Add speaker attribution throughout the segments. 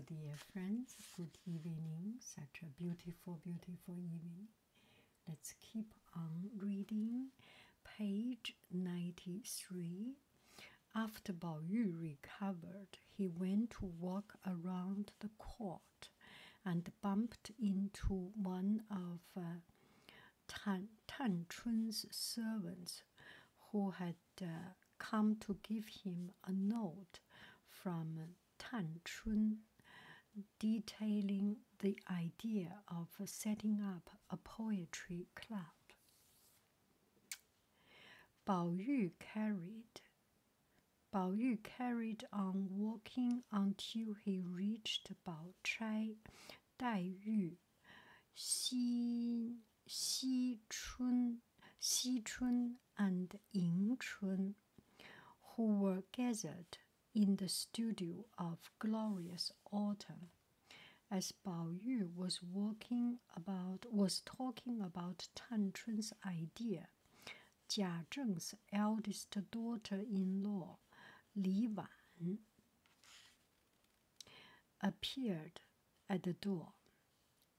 Speaker 1: dear friends, good evening. Such a beautiful, beautiful evening. Let's keep on reading page 93. After Bao Yu recovered, he went to walk around the court and bumped into one of Tan Chun's servants who had come to give him a note from Tan Chun detailing the idea of setting up a poetry club. Bao Yu carried on walking until he reached Bao Chai, Dai Yu, Xi Chun, and Ying Chun, who were gathered in the studio of Glorious Autumn. As Bao Yu was talking about Tan Chun's idea, Jia Zheng's eldest daughter-in-law, Li Wan, appeared at the door.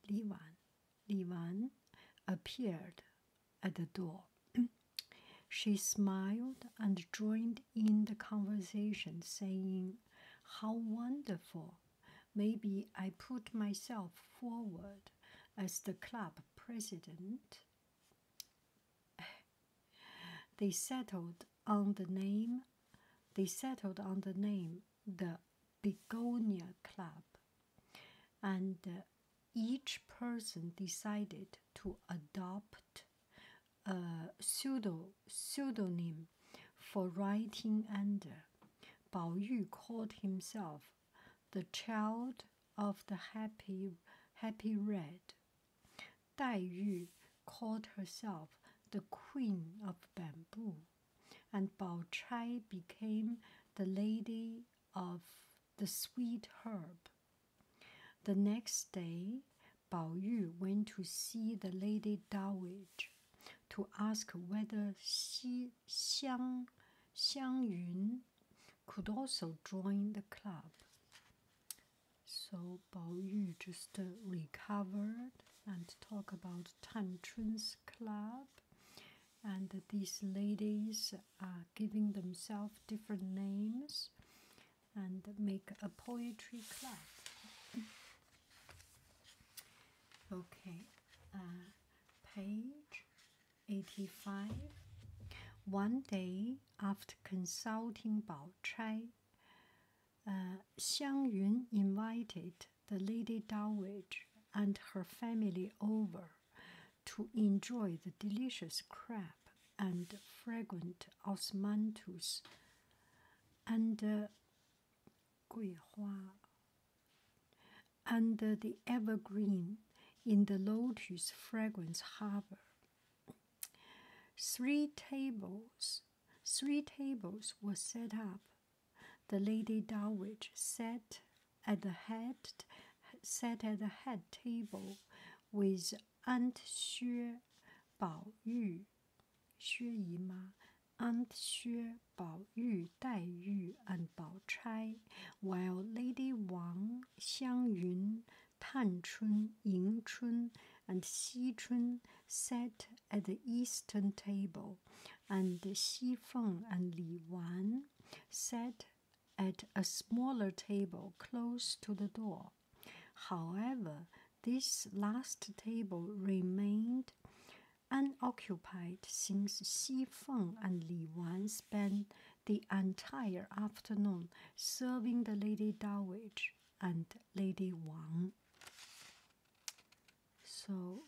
Speaker 1: Li Wan appeared at the door. She smiled and joined in the conversation, saying, "How wonderful! Maybe I put myself forward as the club president." They settled on the name, the Begonia Club, and each person decided to adopt a pseudonym for writing under. Bao Yu called himself the Child of the Happy Red. Dai Yu called herself the Queen of Bamboo, and Bao Chai became the Lady of the Sweet Herb. The next day, Bao Yu went to see the Lady Dowager to ask whether Xiang Yun could also join the club. So Bao Yu just recovered and talked about Tan Chun's club, and these ladies are giving themselves different names and make a poetry club. Okay, page 85. One day, after consulting Bao Chai, Xiang Yun invited the Lady Dowager and her family over to enjoy the delicious crab and fragrant osmanthus and gui hua, and the evergreen in the lotus fragrance harbor. Three tables were set up. The Lady Dowager sat at the head table with Aunt Xue, Bao Yu, Xue Yima, Aunt Xue, Bao Yu, Dai Yu, and Bao Chai, while Lady Wang, Xiang Yun, Tan Chun, Ying Chun, and Xi Chun sat at the eastern table, and Xi Feng and Li Wan sat at a smaller table close to the door. However, this last table remained unoccupied since Xi Feng and Li Wan spent the entire afternoon serving the Lady Dowager and Lady Wang. So,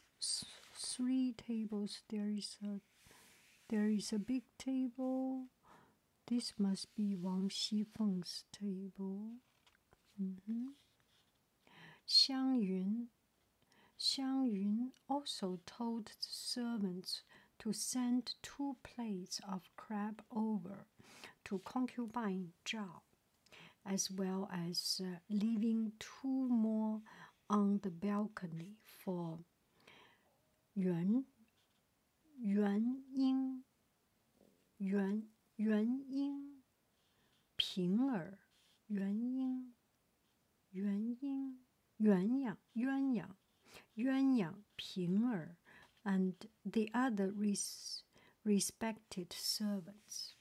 Speaker 1: three tables. There is a big table. This must be Wang Xifeng's table. Xiang Yun also told the servants to send 2 plates of crab over to concubine Zhao, as well as leaving 2 more on the balcony for Yuan Ying, Ping Er, Yuan Ying, 鸳鸯、鸳鸯、平儿, and the other respected servants.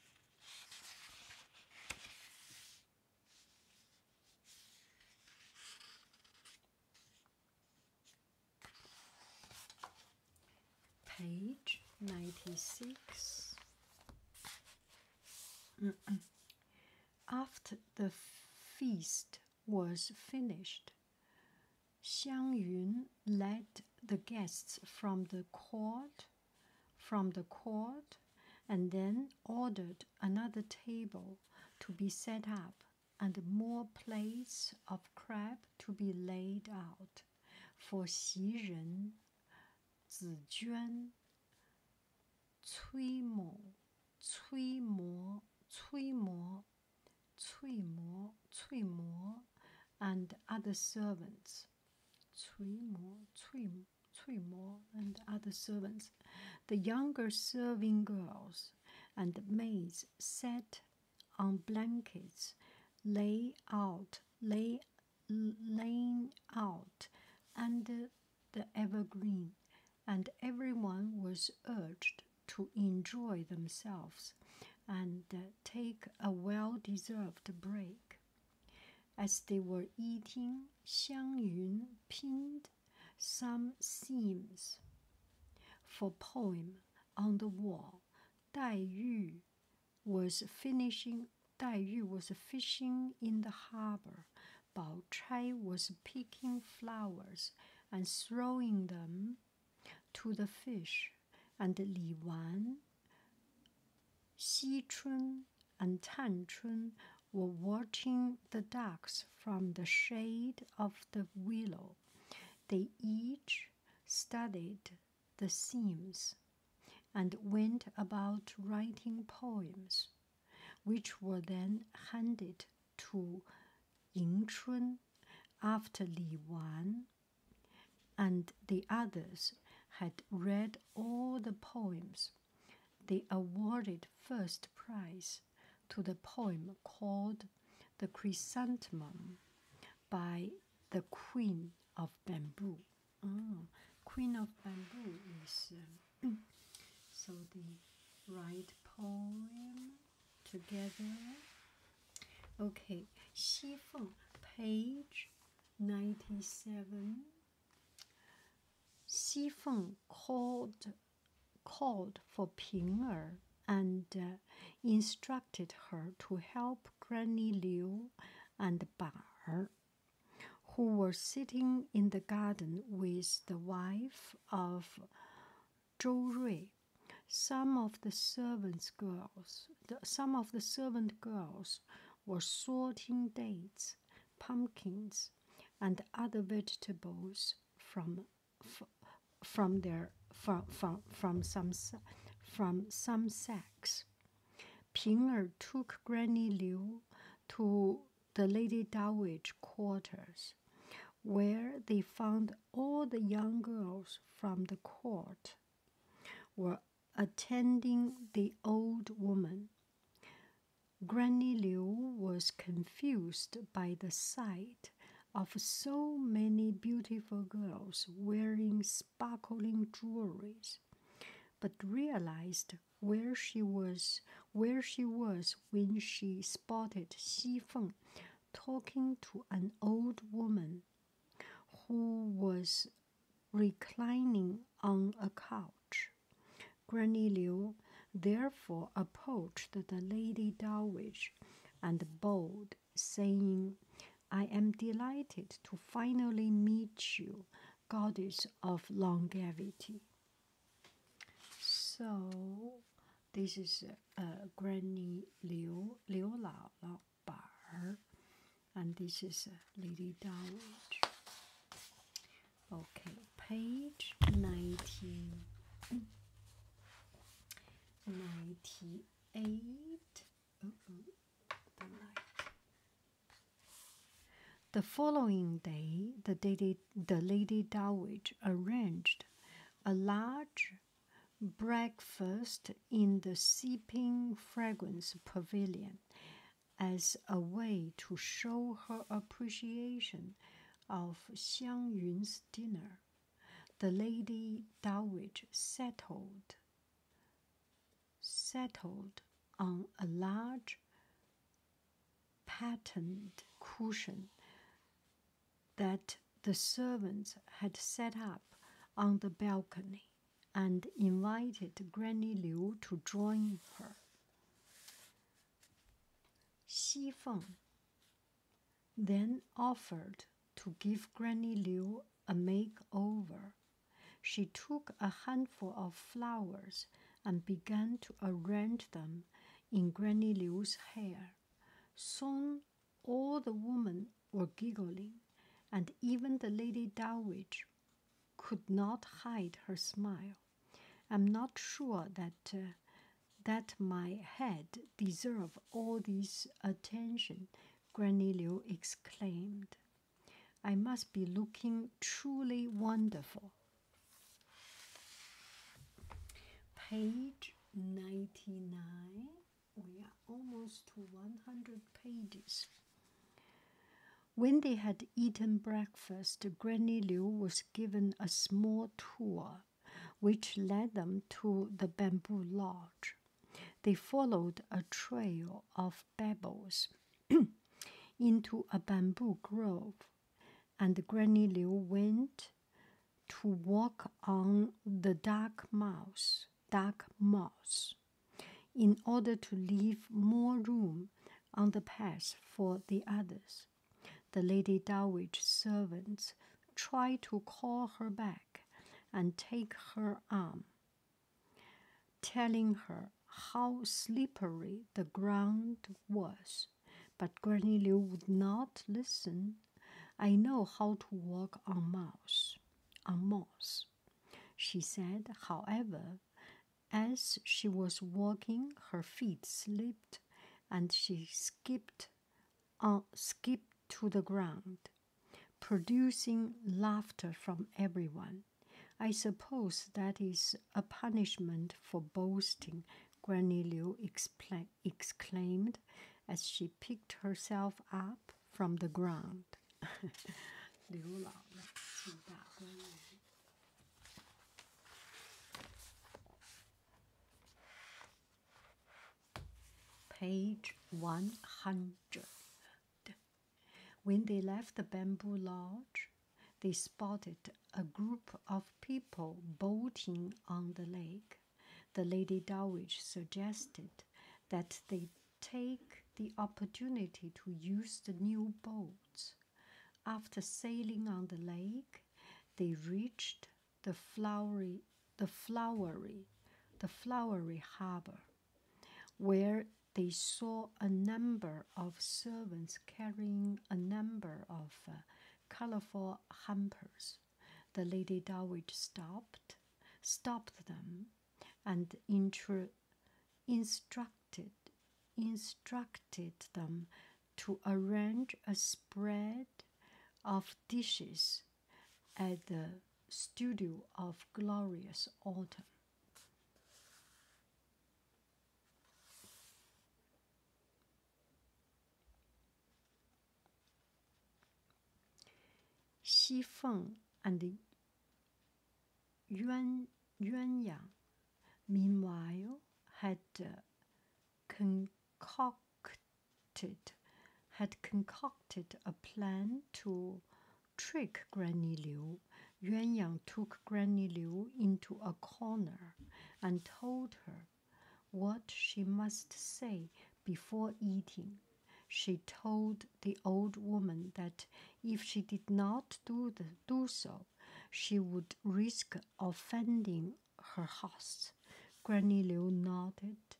Speaker 1: Page 96. After the feast was finished, Xiang Yun led the guests from the court, and then ordered another table to be set up and more plates of crab to be laid out for Xi Ren, Zijuan, Cui Mo, and other servants. The younger serving girls and maids sat on blankets laying out under the evergreen, and everyone was urged to enjoy themselves and take a well-deserved break. As they were eating, Xiang Yun pinned some themes for poem on the wall. Dai Yu was fishing in the harbor. Bao Chai was picking flowers and throwing them to the fish, and Li Wan, Xi Chun, and Tan Chun were watching the ducks from the shade of the willow. They each studied the themes and went about writing poems, which were then handed to Ying Chun after Li Wan and the others had read all the poems. They awarded first prize to the poem called The Chrysanthemum by the Queen of Bamboo. Queen of Bamboo is so they write poem together. Okay, Xi Feng, page 97. Xi Feng called for Ping Er and instructed her to help Granny Liu and Ba Er, who were sitting in the garden with the wife of Zhou Rui. Some of the servant girls were sorting dates, pumpkins, and other vegetables from some sacks. Ping Er took Granny Liu to the Lady Dowager quarters, where they found all the young girls from the court were attending the old woman. Granny Liu was confused by the sight of so many beautiful girls wearing sparkling jewelries, but realized where she was when she spotted Xi Feng talking to an old woman who was reclining on a couch. Granny Liu therefore approached the Lady Dowager and bowed, saying, "I am delighted to finally meet you, goddess of longevity." So, this is Granny Liu, Liu Lao Ba Er, and this is Lady Dowager. Okay, page 98. The light. The following day, the Lady Dowager arranged a large breakfast in the seeping fragrance pavilion as a way to show her appreciation of Xiang Yun's dinner. The Lady Dowager settled on a large patterned cushion that the servants had set up on the balcony and invited Granny Liu to join her. Xi Feng then offered to give Granny Liu a makeover. She took a handful of flowers and began to arrange them in Granny Liu's hair. Soon all the women were giggling, and even the Lady Dowager could not hide her smile. I'm not sure that my head deserved all this attention, Granny Liu exclaimed. I must be looking truly wonderful. Page 99. We are almost to 100 pages. When they had eaten breakfast, Granny Liu was given a small tour, which led them to the bamboo lodge. They followed a trail of pebbles into a bamboo grove, and Granny Liu went to walk on the dark moss in order to leave more room on the path for the others. The Lady Dowager servants tried to call her back and take her arm, telling her how slippery the ground was. But Granny Liu would not listen. I know how to walk on moss, she said. However, as she was walking, her feet slipped and she skipped to the ground, producing laughter from everyone. I suppose that is a punishment for boasting, Granny Liu exclaimed as she picked herself up from the ground. 刘姥姥进大观园。Page 100. When they left the bamboo lodge, they spotted a group of people boating on the lake. The Lady Dowager suggested that they take the opportunity to use the new boats. After sailing on the lake, they reached the flowery harbor, where they saw a number of servants carrying a number of colorful hampers. The Lady Dowager stopped them and instructed them to arrange a spread of dishes at the studio of glorious autumn. Xi Feng and the Yuan Yang, meanwhile, had concocted a plan to trick Granny Liu. Yuan Yang took Granny Liu into a corner and told her what she must say before eating. She told the old woman that if she did not do so, she would risk offending her hosts. Granny Liu nodded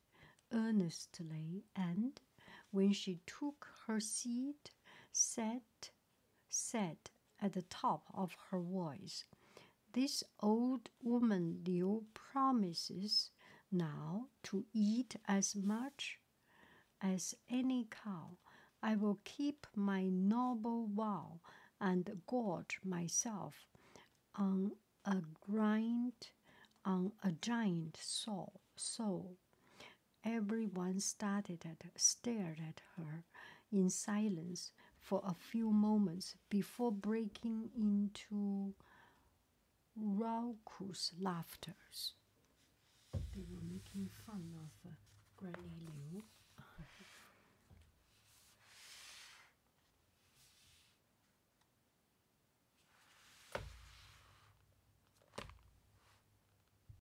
Speaker 1: earnestly and, when she took her seat, said at the top of her voice, "This old woman Liu promises now to eat as much as any cow. I will keep my noble vow and gorge myself on a giant soul Everyone stared at her in silence for a few moments before breaking into raucous laughter. They were making fun of